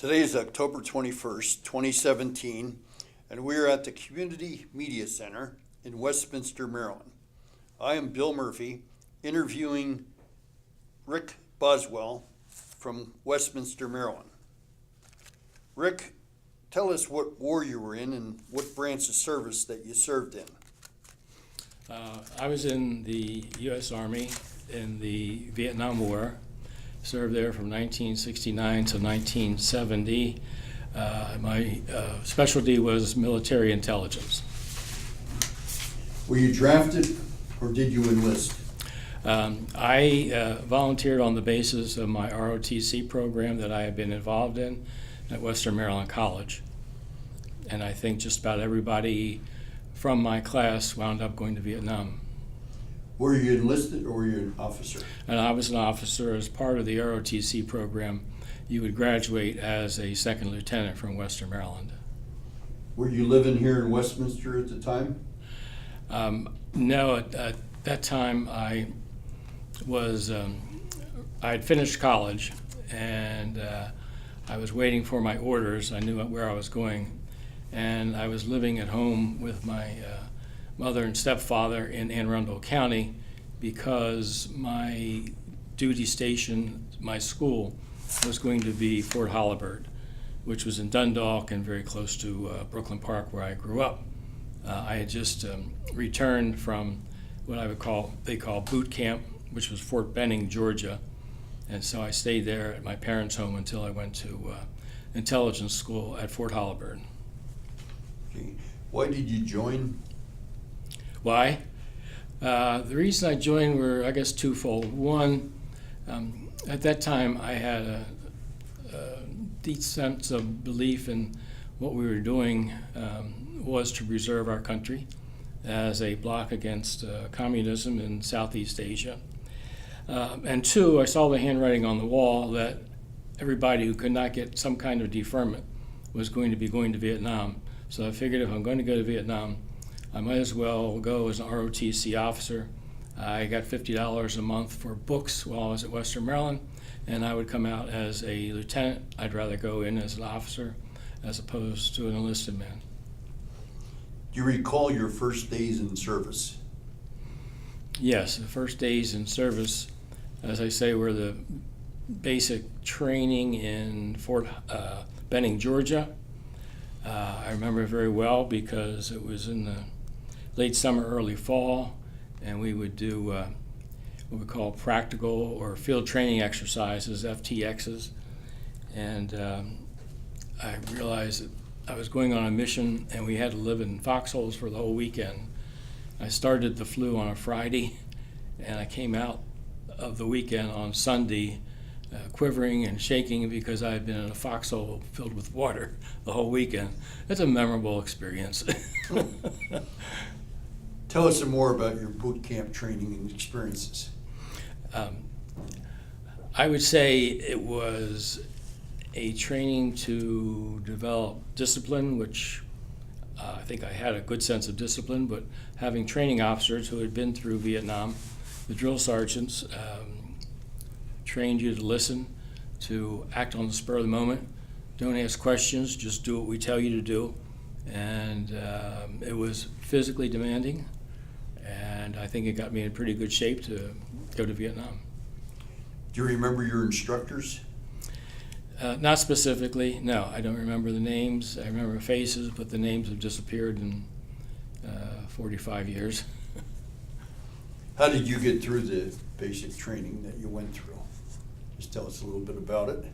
Today is October 21st, 2017, and we are at the Community Media Center in Westminster, Maryland. I am Bill Murphy, interviewing Rick Boswell from Westminster, Maryland. Rick, tell us what war you were in and what branch of service that you served in. I was in the U.S. Army in the Vietnam War, served there from 1969 to 1970. My specialty was military intelligence. Were you drafted or did you enlist? I volunteered on the basis of my ROTC program that I had been involved in at Western Maryland College. And I think just about everybody from my class wound up going to Vietnam. Were you enlisted or were you an officer? And I was an officer. As part of the ROTC program, you would graduate as a second lieutenant from Western Maryland. Were you living here in Westminster at the time? No, at that time I was, I had finished college and I was waiting for my orders. I knew where I was going, and I was living at home with my mother and stepfather in Anne Arundel County because my duty station, my school, was going to be Fort Holabird, which was in Dundalk and very close to Brooklyn Park where I grew up. I had just returned from what they call boot camp, which was Fort Benning, Georgia. And so I stayed there at my parents' home until I went to intelligence school at Fort Holabird. Okay. Why did you join? Why? The reason I joined were, I guess, twofold. One, at that time I had a deep sense of belief in what we were doing was to preserve our country as a bloc against communism in Southeast Asia. And two, I saw the handwriting on the wall that everybody who could not get some kind of deferment was going to be going to Vietnam. So I figured if I'm going to go to Vietnam, I might as well go as an ROTC officer. I got $50 a month for books while I was at Western Maryland, and I would come out as a lieutenant. I'd rather go in as an officer as opposed to an enlisted man. Do you recall your first days in service? Yes, the first days in service, as I say, were the basic training in Fort Benning, Georgia. I remember it very well because it was in the late summer, early fall, and we would do what we call practical or field training exercises, FTXs. And I realized that I was going on a mission and we had to live in foxholes for the whole weekend. I started the flu on a Friday, and I came out of the weekend on Sunday quivering and shaking because I had been in a foxhole filled with water the whole weekend. It's a memorable experience. Tell us some more about your boot camp training and experiences. I would say it was a training to develop discipline, which I think I had a good sense of discipline, but having training officers who had been through Vietnam, the drill sergeants, trained you to listen, to act on the spur of the moment. Don't ask questions, just do what we tell you to do. And it was physically demanding, and I think it got me in pretty good shape to go to Vietnam. Do you remember your instructors? Not specifically, no. I don't remember the names. I remember faces, but the names have disappeared in 45 years. How did you get through the basic training that you went through? Just tell us a little bit about it.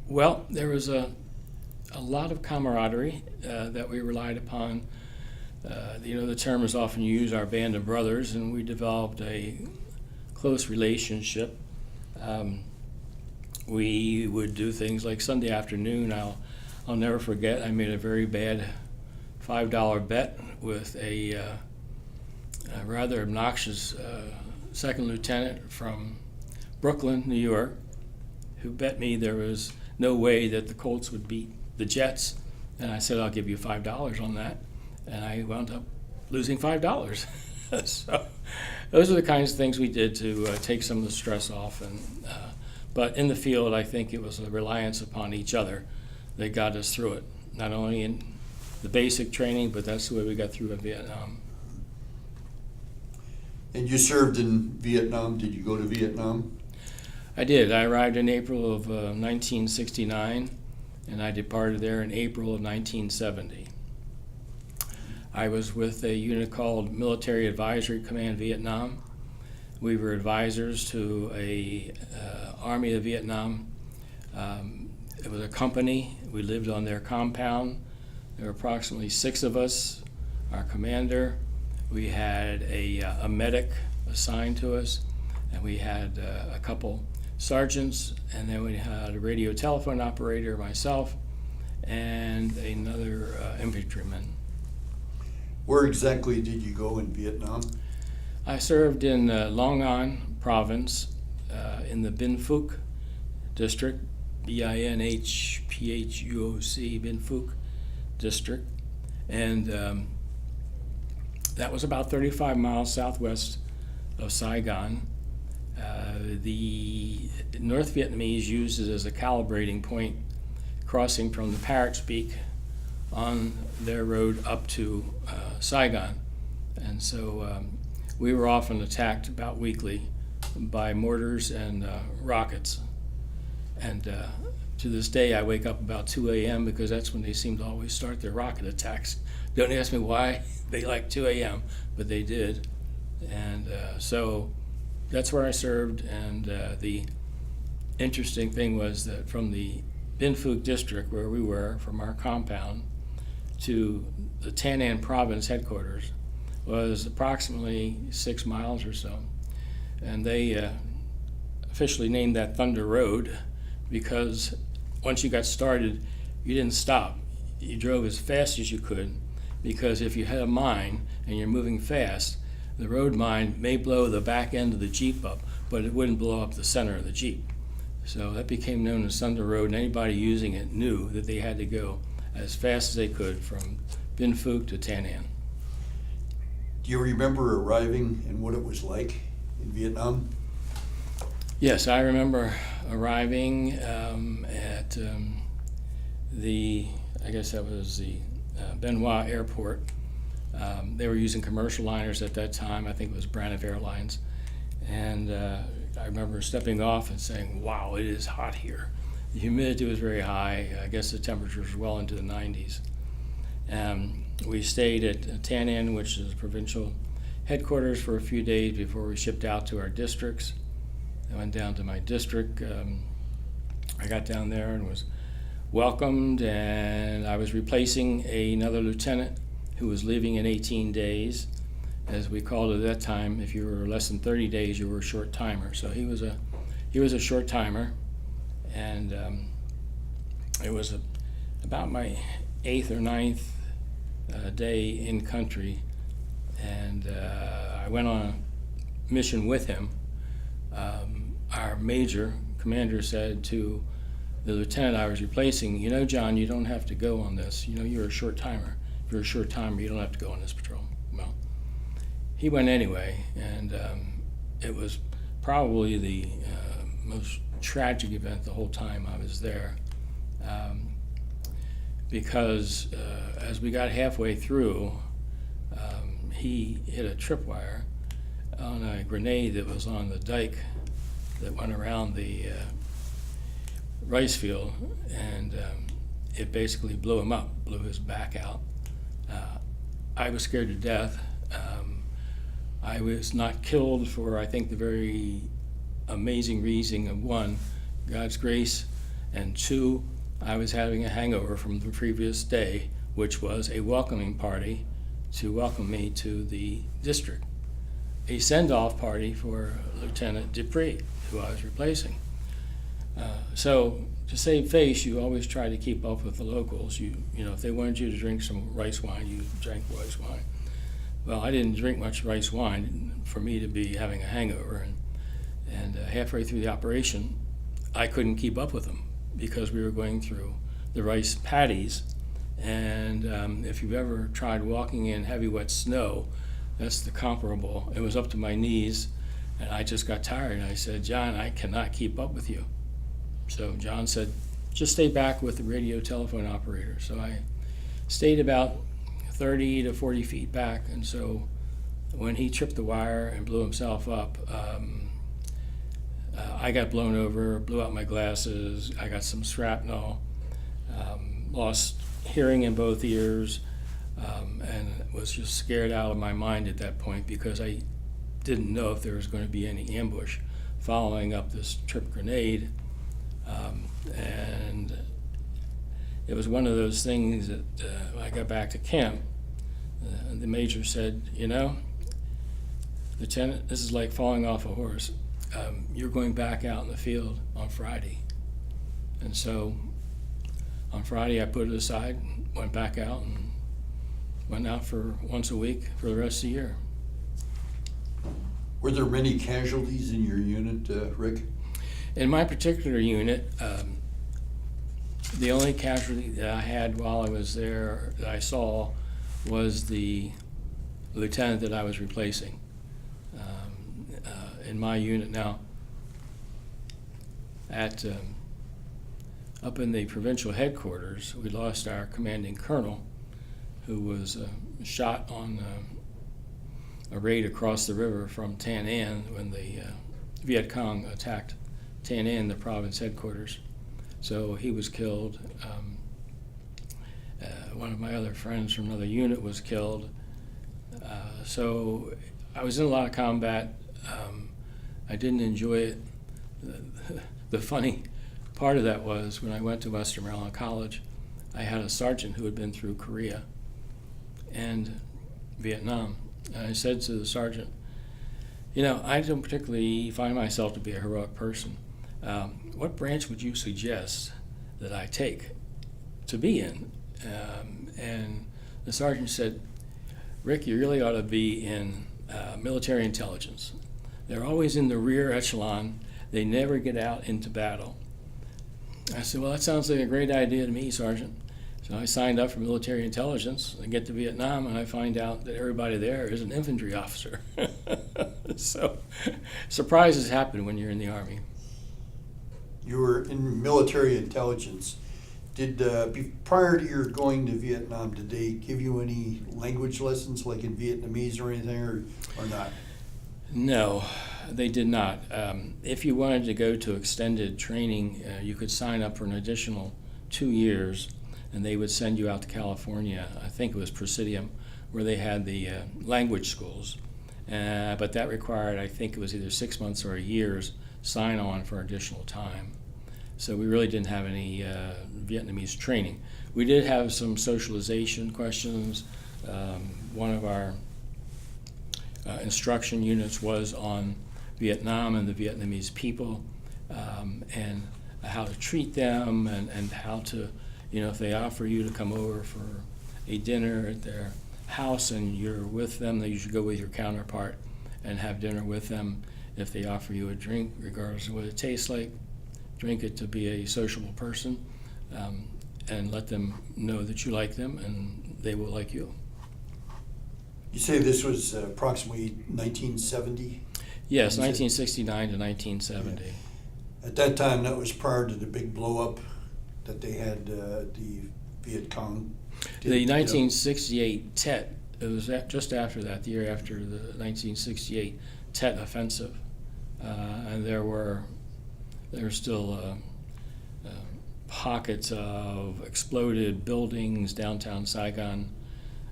Well, there was a lot of camaraderie that we relied upon. The term is often used, our band of brothers, and we developed a close relationship. We would do things like Sunday afternoon. I'll never forget, I made a very bad $5 bet with a rather obnoxious second lieutenant from Brooklyn, New York, who bet me there was no way that the Colts would beat the Jets. And I said, I'll give you $5 on that. And I wound up losing $5. So those are the kinds of things we did to take some of the stress off and But in the field, I think it was a reliance upon each other that got us through it. Not only in the basic training, but that's the way we got through in Vietnam. And you served in Vietnam. Did you go to Vietnam? I did. I arrived in April of 1969, and I departed there in April of 1970. I was with a unit called Military Advisory Command Vietnam. We were advisors to a Army of Vietnam. It was a company. We lived on their compound. There were approximately 6 of us, our commander. We had a medic assigned to us, and we had a couple sergeants, and then we had a radio telephone operator, myself, and another infantryman. Where exactly did you go in Vietnam? I served in Long An province in the Binh Phuoc district, BINHPHUOC, Binh Phuoc district, and that was about 35 miles southwest of Saigon. The North Vietnamese used it as a calibrating point crossing from the Parrot's Beak on their road up to Saigon. And so we were often attacked about weekly by mortars and rockets. And to this day, I wake up about 2 a.m. because that's when they seem to always start their rocket attacks. Don't ask me why they like 2 a.m., but they did. And so that's where I served. And the interesting thing was that from the Binh Phuoc district, where we were, from our compound, to the Tan An province headquarters was approximately 6 miles or so. And they officially named that Thunder Road because once you got started, you didn't stop. You drove as fast as you could, because if you had a mine and you're moving fast, the road mine may blow the back end of the Jeep up, but it wouldn't blow up the center of the Jeep. So that became known as Thunder Road, and anybody using it knew that they had to go as fast as they could from Binh Phuoc to Tan An. Do you remember arriving and what it was like in Vietnam? Yes, I remember arriving at I guess that was the Bien Hoa Airport. They were using commercial liners at that time. I think it was Braniff Airlines. And I remember stepping off and saying, wow, it is hot here. The humidity was very high. I guess the temperatures were well into the 90s. We stayed at Tan An, which is provincial headquarters, for a few days before we shipped out to our districts. I went down to my district. I got down there and was welcomed, and I was replacing another lieutenant who was leaving in 18 days. As we called it at that time, if you were less than 30 days, you were a short timer. So he was a short timer, and it was about my 8th or 9th day in country, and I went on a mission with him. Our major commander said to the lieutenant I was replacing, you know, John, you don't have to go on this. You know, you're a short timer. If you're a short timer, you don't have to go on this patrol. Well, he went anyway, and it was probably the most tragic event the whole time I was there, because as we got halfway through, he hit a tripwire on a grenade that was on the dike that went around the rice field, and it basically blew him up, blew his back out. I was scared to death. I was not killed for, I think, the very amazing reason of, 1, God's grace, and 2, I was having a hangover from the previous day, which was a welcoming party to welcome me to the district. A send-off party for Lieutenant Dupree, who I was replacing. So to save face, you always try to keep up with the locals. You know, if they wanted you to drink some rice wine, you drank rice wine. Well, I didn't drink much rice wine for me to be having a hangover, and halfway through the operation, I couldn't keep up with them because we were going through the rice paddies, and if you've ever tried walking in heavy wet snow, that's the comparable. It was up to my knees, and I just got tired, and I said, John, I cannot keep up with you. So John said, just stay back with the radio telephone operator. So I stayed about 30 to 40 feet back, and so when he tripped the wire and blew himself up, I got blown over, blew out my glasses, I got some shrapnel, lost hearing in both ears, and was just scared out of my mind at that point because I didn't know if there was going to be any ambush following up this trip grenade. And it was one of those things that when I got back to camp, the major said, you know, Lieutenant, this is like falling off a horse. You're going back out in the field on Friday. And so on Friday I put it aside, went back out, and went out for once a week for the rest of the year. Were there many casualties in your unit, Rick? In my particular unit, the only casualty that I had while I was there that I saw was the lieutenant that I was replacing in my unit. Now, at up in the provincial headquarters, we lost our commanding colonel, who was shot on a raid across the river from Tan An when the Viet Cong attacked Tan An, the province headquarters. So he was killed. One of my other friends from another unit was killed. So I was in a lot of combat. I didn't enjoy it. The funny part of that was when I went to Western Maryland College, I had a sergeant who had been through Korea and Vietnam. And I said to the sergeant, you know, I don't particularly find myself to be a heroic person. What branch would you suggest that I take to be in? And the sergeant said, Rick, you really ought to be in military intelligence. They're always in the rear echelon. They never get out into battle. I said, well, that sounds like a great idea to me, Sergeant. So I signed up for military intelligence. I get to Vietnam, and I find out that everybody there is an infantry officer. So surprises happen when you're in the Army. You were in military intelligence. Prior to your going to Vietnam, did they give you any language lessons like in Vietnamese or anything, or not? No, they did not. If you wanted to go to extended training, you could sign up for an additional 2 years, and they would send you out to California. I think it was Presidium, where they had the language schools. But that required, I think it was either 6 months or a year's sign on for additional time. So we really didn't have any Vietnamese training. We did have some socialization questions. One of our instruction units was on Vietnam and the Vietnamese people, and how to treat them, and how to, you know, if they offer you to come over for a dinner at their house and you're with them, that you should go with your counterpart and have dinner with them. If they offer you a drink, regardless of what it tastes like, drink it to be a sociable person, and let them know that you like them and they will like you. You say this was approximately 1970? Yes, 1969 to 1970. Yeah. At that time, that was prior to the big blow-up that they had the Viet Cong. The 1968 Tet, it was just after that, the year after the 1968 Tet offensive. And there were still pockets of exploded buildings downtown Saigon.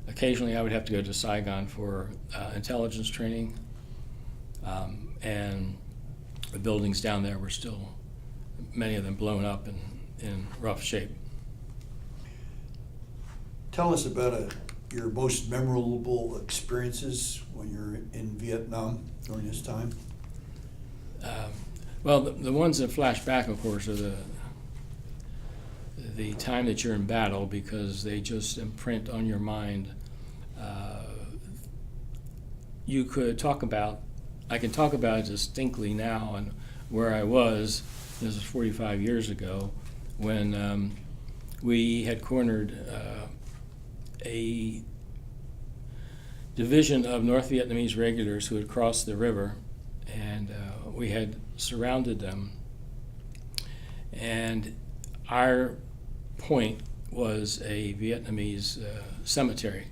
Occasionally I would have to go to Saigon for intelligence training, and the buildings down there were still, many of them blown up and in rough shape. Tell us about your most memorable experiences when you're in Vietnam during this time. Well, the ones that flash back, of course, are the time that you're in battle, because they just imprint on your mind. I can talk about it distinctly now, and where I was, this is 45 years ago, when we had cornered a division of North Vietnamese regulars who had crossed the river, and we had surrounded them. And our point was a Vietnamese cemetery.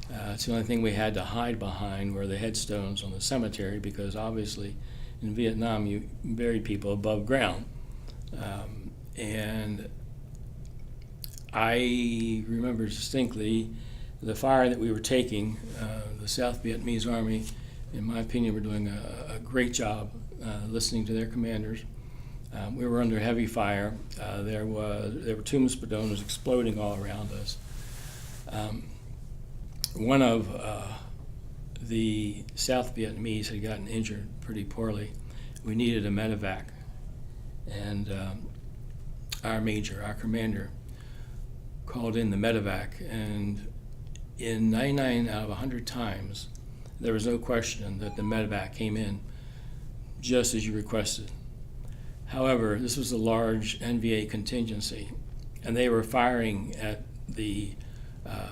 It's the only thing we had to hide behind were the headstones on the cemetery, because obviously in Vietnam you buried people above ground. And I remember distinctly the fire that we were taking. The South Vietnamese Army, in my opinion, were doing a great job listening to their commanders. We were under heavy fire. There were tombstones exploding all around us. One of the South Vietnamese had gotten injured pretty poorly. We needed a medevac, and our major, our commander, called in the medevac, and in 99 out of 100 times, there was no question that the medevac came in just as you requested. However, this was a large NVA contingency, and they were firing at the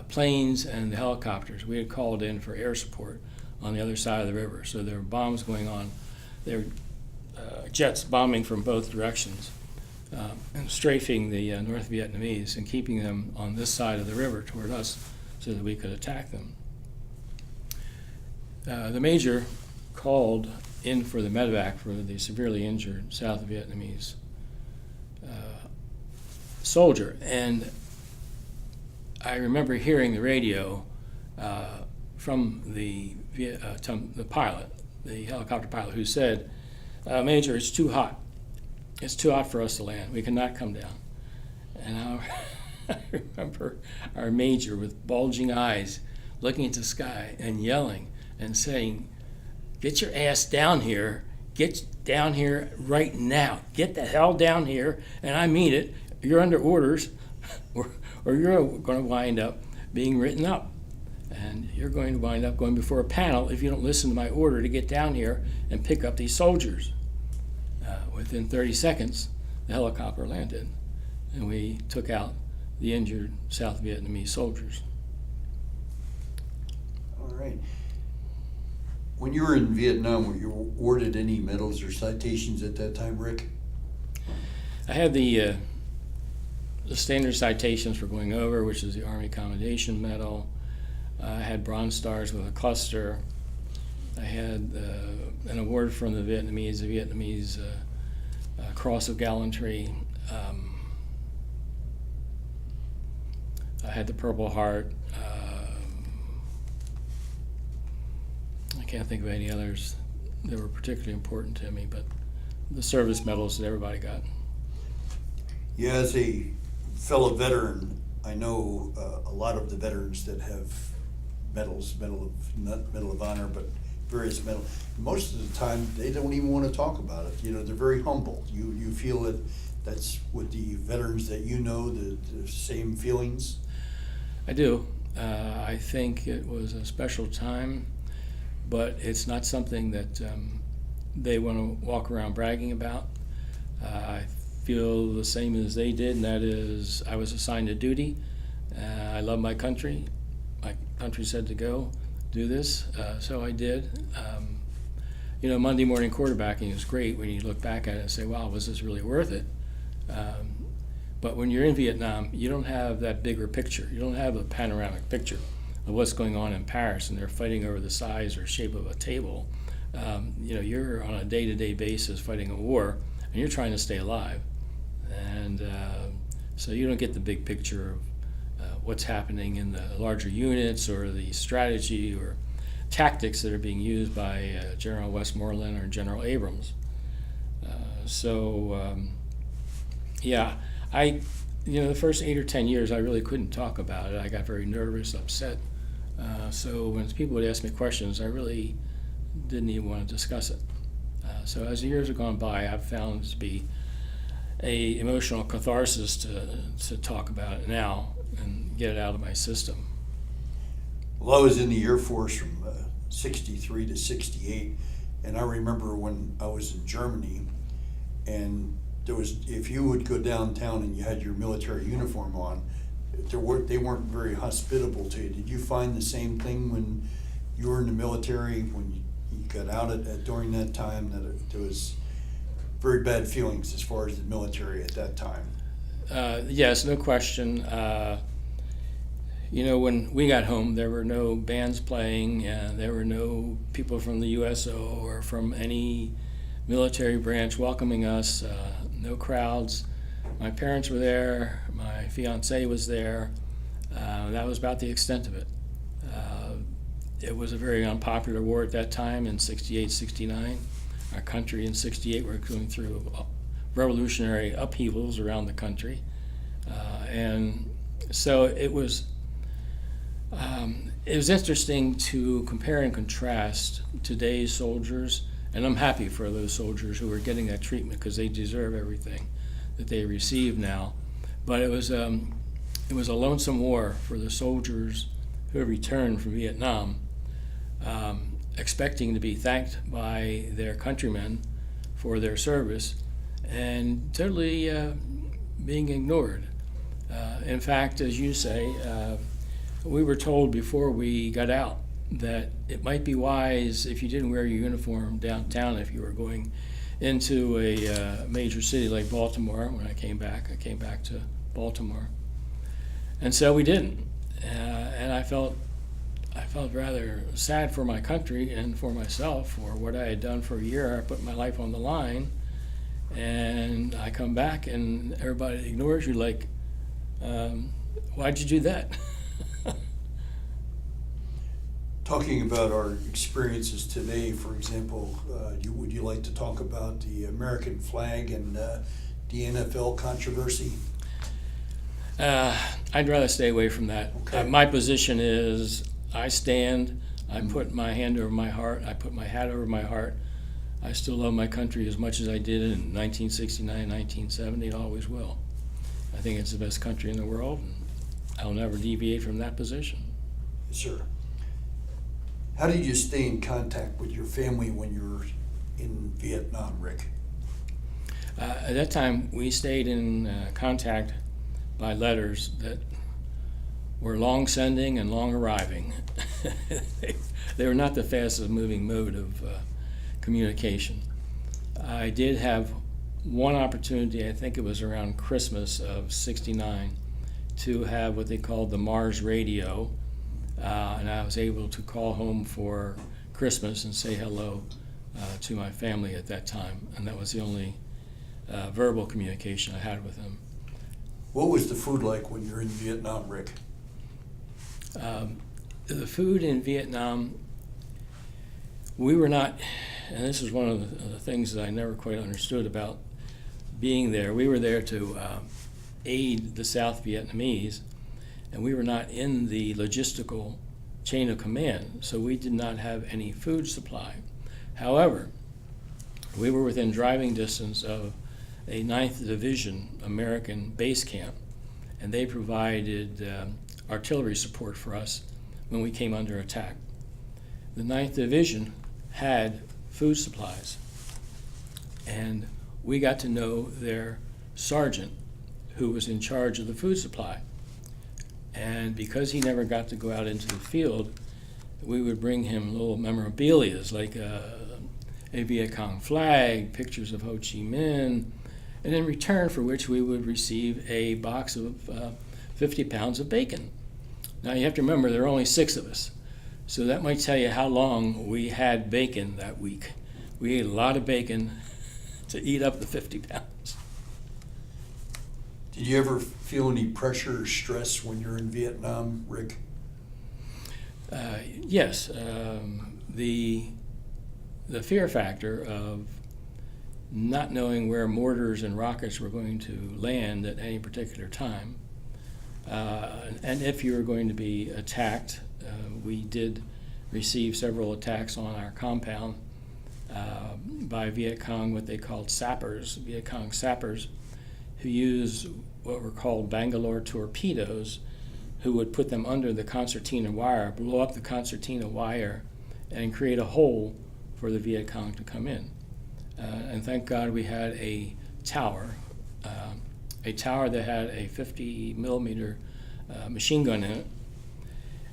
planes and the helicopters. We had called in for air support on the other side of the river, so there were bombs going on. There were jets bombing from both directions and strafing the North Vietnamese and keeping them on this side of the river toward us so that we could attack them. The major called in for the medevac for the severely injured South Vietnamese soldier, and I remember hearing the radio from the pilot, the helicopter pilot, who said, "Major, it's too hot. It's too hot for us to land. We cannot come down." And I remember our major with bulging eyes looking at the sky and yelling and saying, "Get your ass down here. Get down here right now. Get the hell down here, and I mean it. You're under orders, or you're going to wind up being written up. And you're going to wind up going before a panel if you don't listen to my order to get down here and pick up these soldiers." Within 30 seconds, the helicopter landed, and we took out the injured South Vietnamese soldiers. All right. When you were in Vietnam, were you awarded any medals or citations at that time, Rick? I had the standard citations for going over, which is the Army Commendation Medal. I had Bronze Stars with a cluster. I had an award from the Vietnamese Cross of Gallantry. I had the Purple Heart. I can't think of any others that were particularly important to me, but the service medals that everybody got. Yeah, as a fellow veteran, I know a lot of the veterans that have medals, not Medal of Honor, but various medals. Most of the time, they don't even want to talk about it. You know, they're very humble. You feel that that's with the veterans that you know, the same feelings? I do. I think it was a special time, but it's not something that they want to walk around bragging about. I feel the same as they did, and that is I was assigned to duty. I love my country. My country said to go do this, so I did. Monday morning quarterbacking is great when you look back at it and say, wow, was this really worth it? But when you're in Vietnam, you don't have that bigger picture. You don't have a panoramic picture of what's going on in Paris, and they're fighting over the size or shape of a table. You're on a day-to-day basis fighting a war, and you're trying to stay alive. And so you don't get the big picture of what's happening in the larger units or the strategy or tactics that are being used by General Westmoreland or General Abrams. The first 8 or 10 years I really couldn't talk about it. I got very nervous, upset. So when people would ask me questions, I really didn't even want to discuss it. So as the years have gone by, I've found it to be a emotional catharsis to talk about it now and get it out of my system. Well, I was in the Air Force from 63 to 68, and I remember when I was in Germany, and if you would go downtown and you had your military uniform on, they weren't very hospitable to you. Did you find the same thing when you were in the military, when you got out during that time, that it was very bad feelings as far as the military at that time. Yes, no question. When we got home, there were no bands playing, there were no people from the USO or from any military branch welcoming us, no crowds. My parents were there, my fiance was there. That was about the extent of it. It was a very unpopular war at that time in 68, 69. Our country in 68 were going through revolutionary upheavals around the country. And so it was interesting to compare and contrast today's soldiers, and I'm happy for those soldiers who are getting that treatment because they deserve everything that they receive now. But it was a lonesome war for the soldiers who returned from Vietnam, expecting to be thanked by their countrymen for their service, and totally being ignored. In fact, as you say, we were told before we got out that it might be wise if you didn't wear your uniform downtown if you were going into a major city like Baltimore. When I came back to Baltimore. And so we didn't. And I felt rather sad for my country and for myself for what I had done for a year. I put my life on the line, and I come back and everybody ignores you like, why'd you do that? Talking about our experiences today, for example, would you like to talk about the American flag and the NFL controversy? I'd rather stay away from that. Okay. My position is I stand, I put my hand over my heart, I put my hat over my heart. I still love my country as much as I did in 1969, 1970, and always will. I think it's the best country in the world, and I'll never deviate from that position. Yes, sir. How did you stay in contact with your family when you were in Vietnam, Rick? At that time, we stayed in contact by letters that were long sending and long arriving. They were not the fastest moving mode of communication. I did have one opportunity, I think it was around Christmas of '69, to have what they called the Mars radio, and I was able to call home for Christmas and say hello to my family at that time, and that was the only verbal communication I had with them. What was the food like when you were in Vietnam, Rick? The food in Vietnam, we were not, and this is one of the things that I never quite understood about being there. We were there to aid the South Vietnamese, and we were not in the logistical chain of command, so we did not have any food supply. However, we were within driving distance of a 9th Division American base camp, and they provided artillery support for us when we came under attack. The 9th Division had food supplies, and we got to know their sergeant who was in charge of the food supply. And because he never got to go out into the field, we would bring him little memorabilia like a Viet Cong flag, pictures of Ho Chi Minh, and in return for which we would receive a box of 50 pounds of bacon. Now you have to remember there are only 6 of us, so that might tell you how long we had bacon that week. We ate a lot of bacon to eat up the 50 pounds. Did you ever feel any pressure or stress when you're in Vietnam, Rick? Yes. The fear factor of not knowing where mortars and rockets were going to land at any particular time, and if you were going to be attacked. We did receive several attacks on our compound by Viet Cong, what they called sappers, Viet Cong sappers, who used what were called Bangalore torpedoes, who would put them under the concertina wire, blow up the concertina wire, and create a hole for the Viet Cong to come in. And thank God we had a tower that had a 50 millimeter machine gun in it.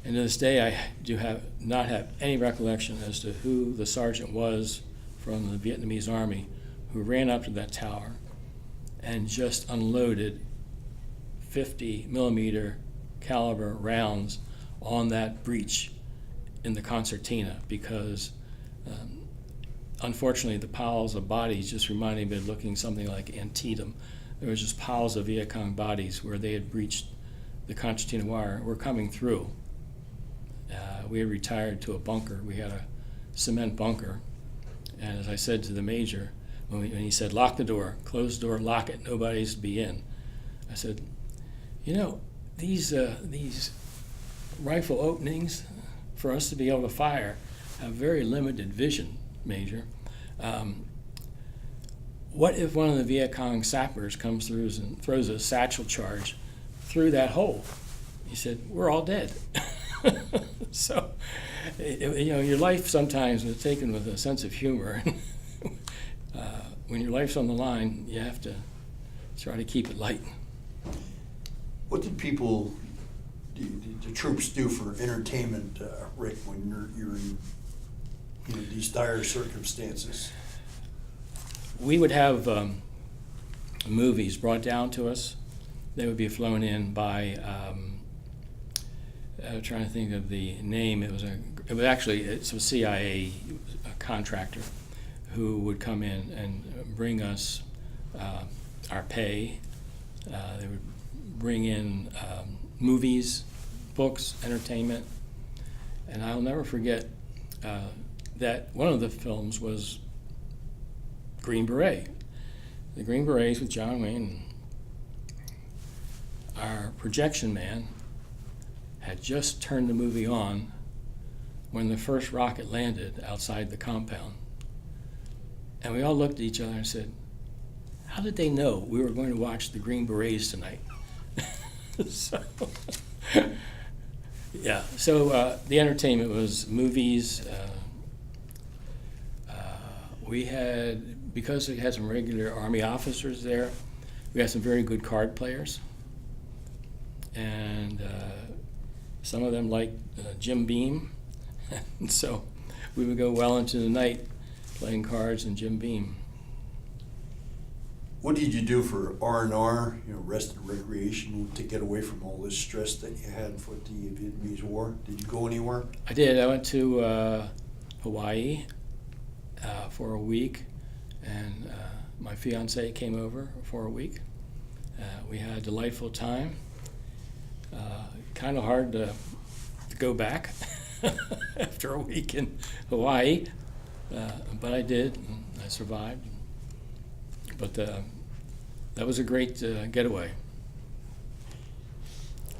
And to this day, I do not have any recollection as to who the sergeant was from the Vietnamese army who ran up to that tower and just unloaded 50 millimeter caliber rounds on that breach in the concertina, because unfortunately the piles of bodies just reminded me of looking something like Antietam. There was just piles of Viet Cong bodies where they had breached the concertina wire, were coming through. We had retired to a bunker. We had a cement bunker, and as I said to the major, when he said, "Lock the door, close the door, lock it, nobody's to be in," I said, "You know, these rifle openings for us to be able to fire have very limited vision, Major. What if one of the Viet Cong sappers comes through and throws a satchel charge through that hole?" He said, "We're all dead." So, your life sometimes is taken with a sense of humor. When your life's on the line, you have to try to keep it light. What did the troops do for entertainment, Rick, when you're in these dire circumstances? We would have movies brought down to us. They would be flown in by, I'm trying to think of the name. It's a CIA contractor who would come in and bring us our pay. They would bring in movies, books, entertainment, and I'll never forget that one of the films was Green Beret. The Green Berets with John Wayne. Our projection man had just turned the movie on when the first rocket landed outside the compound. And we all looked at each other and said, "How did they know we were going to watch the Green Berets tonight?" So, yeah. So the entertainment was movies. Because we had some regular Army officers there, we had some very good card players. And some of them liked Jim Beam. And so we would go well into the night playing cards and Jim Beam. What did you do for R&R, rest and recreation, to get away from all this stress that you had with the Vietnamese War? Did you go anywhere? I did. I went to Hawaii for a week, and my fiance came over for a week. We had a delightful time. Kind of hard to go back after a week in Hawaii, but I did, and I survived. But that was a great getaway.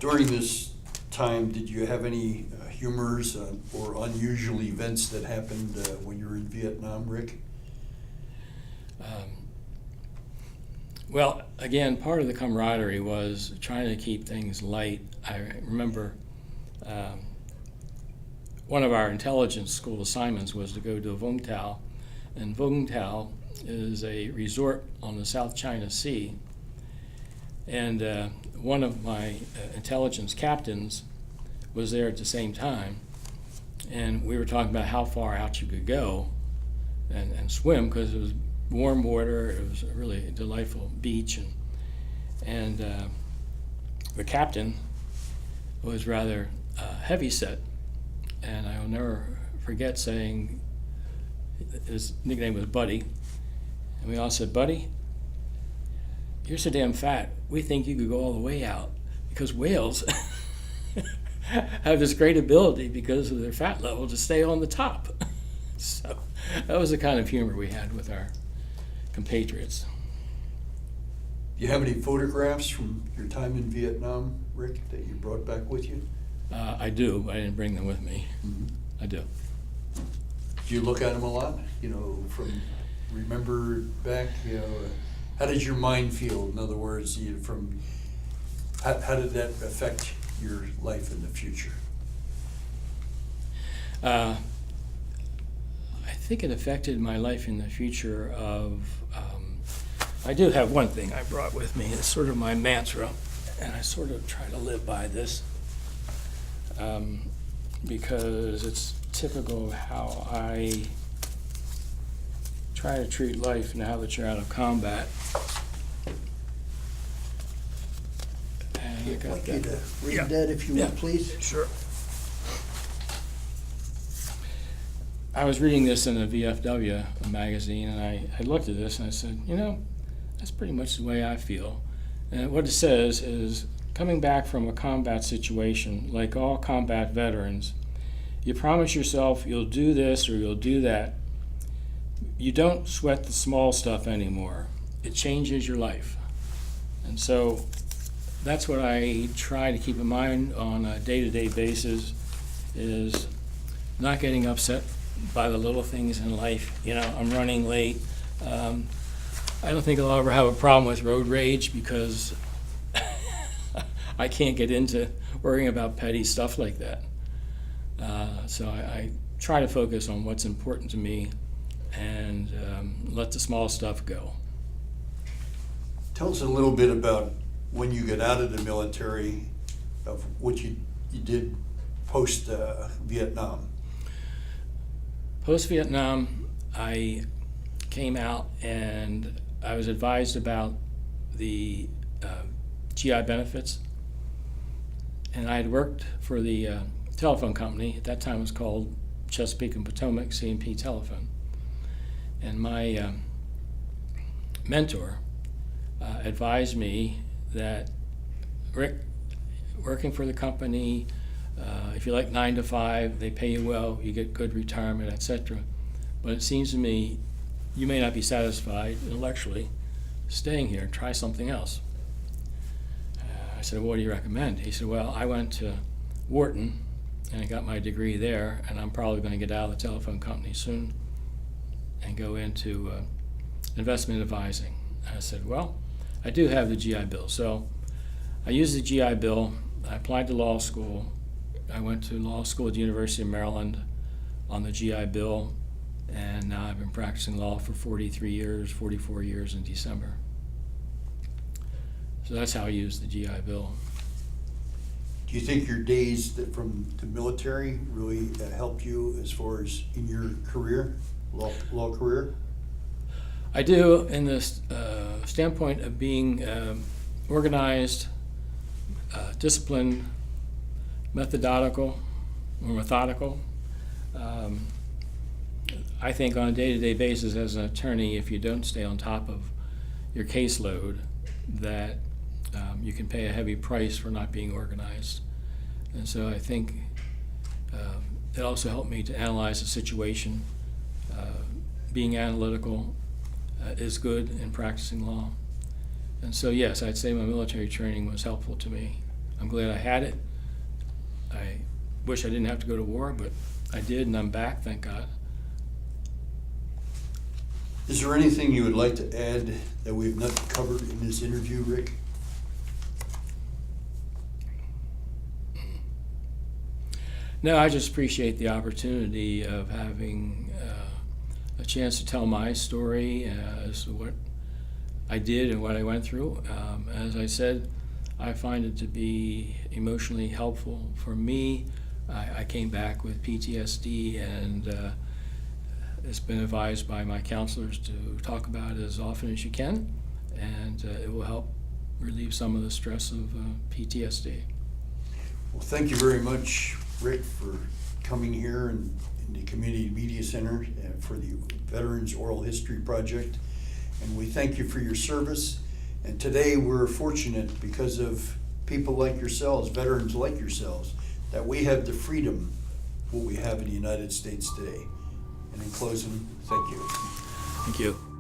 During this time, did you have any humors or unusual events that happened when you were in Vietnam, Rick? Well, again, part of the camaraderie was trying to keep things light. I remember one of our intelligence school assignments was to go to Vung Tau, and Vung Tau is a resort on the South China Sea. And one of my intelligence captains was there at the same time, and we were talking about how far out you could go and swim, because it was warm water. It was a really delightful beach, and the captain was rather heavy set, and I will never forget saying, his nickname was Buddy, and we all said, "Buddy, you're so damn fat, we think you could go all the way out, because whales have this great ability, because of their fat level, to stay on the top." So that was the kind of humor we had with our compatriots. Do you have any photographs from your time in Vietnam, Rick, that you brought back with you? I do, but I didn't bring them with me. Mm-hmm. I do. Do you look at them a lot? Remember back, how did your mind feel? In other words, how did that affect your life in the future? I think it affected my life in the future of, I do have one thing I brought with me. It's sort of my mantra, and I sort of try to live by this, because it's typical of how I try to treat life now that you're out of combat. And I I'd got like you that. to read Yeah. that if you Yeah. would, please. Sure. I was reading this in a VFW magazine, and I looked at this and I said, you know, that's pretty much the way I feel. And what it says is, coming back from a combat situation, like all combat veterans, you promise yourself you'll do this or you'll do that. You don't sweat the small stuff anymore. It changes your life. And so that's what I try to keep in mind on a day-to-day basis, is not getting upset by the little things in life. You know, I'm running late. I don't think I'll ever have a problem with road rage because I can't get into worrying about petty stuff like that. So I try to focus on what's important to me and let the small stuff go. Tell us a little bit about when you got out of the military, of what you did post Vietnam. Post-Vietnam, I came out and I was advised about the GI benefits. And I had worked for the telephone company. At that time it was called Chesapeake and Potomac C&P Telephone. And my mentor advised me that, Rick, working for the company, if you like 9 to 5, they pay you well, you get good retirement, etc. But it seems to me you may not be satisfied intellectually staying here. Try something else. I said, what do you recommend? He said, well, I went to Wharton and I got my degree there, and I'm probably going to get out of the telephone company soon and go into investment advising. I said, well, I do have the GI Bill. So I used the GI Bill. I applied to law school. I went to law school at the University of Maryland on the GI Bill, and now I've been practicing law for 43 years, 44 years in December. So that's how I use the GI Bill. Do you think your days from the military really helped you as far as in your career, law career? I do, in the standpoint of being organized, disciplined, methodical. I think on a day-to-day basis as an attorney, if you don't stay on top of your caseload, that you can pay a heavy price for not being organized. And so I think it also helped me to analyze the situation. Being analytical is good in practicing law. And so yes, I'd say my military training was helpful to me. I'm glad I had it. I wish I didn't have to go to war, but I did, and I'm back, thank God. Is there anything you would like to add that we've not covered in this interview, Rick? No, I just appreciate the opportunity of having a chance to tell my story as to what I did and what I went through. As I said, I find it to be emotionally helpful for me. I came back with PTSD, and it's been advised by my counselors to talk about it as often as you can, and it will help relieve some of the stress of PTSD. Well, thank you very much, Rick, for coming here in the Community Media Center for the Veterans Oral History Project. And we thank you for your service. And today we're fortunate because of people like yourselves, veterans like yourselves, that we have the freedom, what we have in the United States today. And in closing, thank you. Thank you.